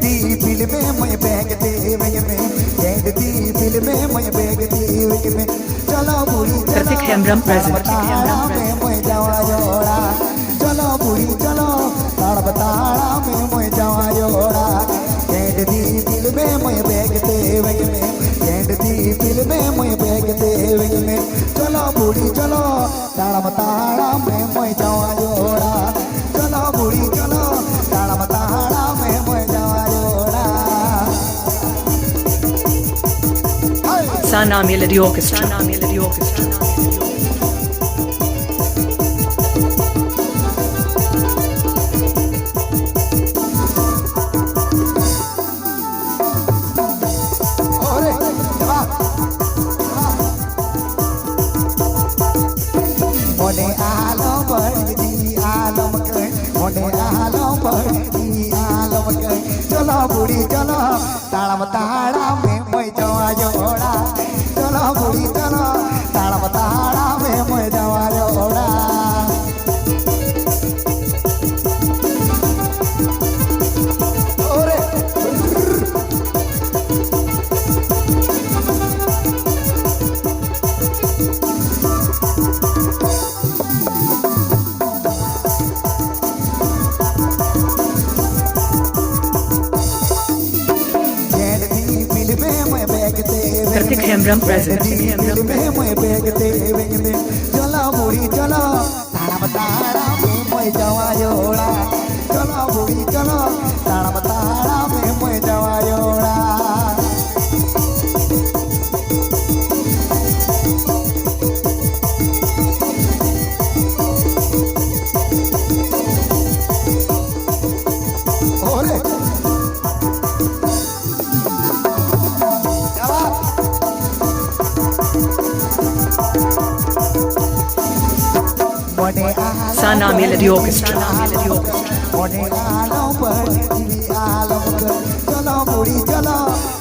दी film में मैं bag दे वही में कैद दी फिल्म में मैं बैग दे वही में चलो बुरी Karthik Hemram present. मैं जावा जोड़ा चलो बुरी चलो ताड़ बताड़ा में मैं जावा जोड़ा कैद दी फिल्म में मैं बैग दे वही में कैद दी फिल्म में मैं बैग दे वही में चलो बुरी चलो ताड़ बताड़ा में मैं जावा जोड़ा चलो बुरी चलो ताड़ बताड़ा में मैं जावा जोड़ा Sana Melody Orchestra. मोने आलम बड़ी आलम कर मोने आलम बड़ी आलम कर चलो बुढ़ी चलो ताड़म ताड़ा में मैं जवा जोड़ा चलो बुढ़ी चलो ताड़म ताड़ा में मैं जवा जोड़ा Karthik Hemram present. मैं बैग दे में चलो बुढ़ी चलो ताड़म ताड़ा में मैं जवा जोड़ा चलो बुढ़ी चलो ताड़म ताड़ा में मैं जवा जोड़ा Sana Melody Orchestra. मोने आलम बड़ी आलम कर चलो बुढ़ी चलो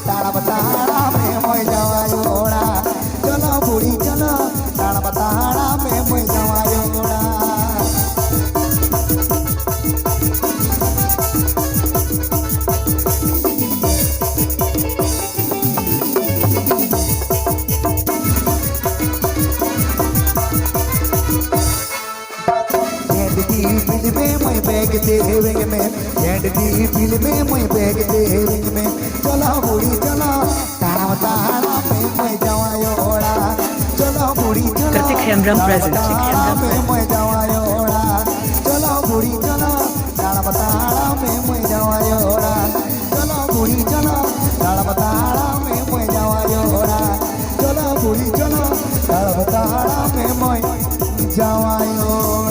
ताड़म ताड़ा में मैं जवा जोड़ा चलो बुढ़ी चलो ताड़म ताड़ा में मैं जवा जोड़ा फिल्म में मैं बैग दे में कैद दी फिल्म में मैं बैग दे में चलो बुढ़ी चलो ताड़ा ताड़ा में मैं जवा जोड़ा चलो बुढ़ी चलो Karthik Hemram present. में मैं जवा जोड़ा चलो बुढ़ी चलो ताड़ा ताड़ा में मैं जवा जोड़ा चलो बुढ़ी चलो ताड़ा ताड़ा में मैं जवा जोड़ा चलो बुढ़ी चलो ताड़ा ताड़ा में मैं जवा जोड़ा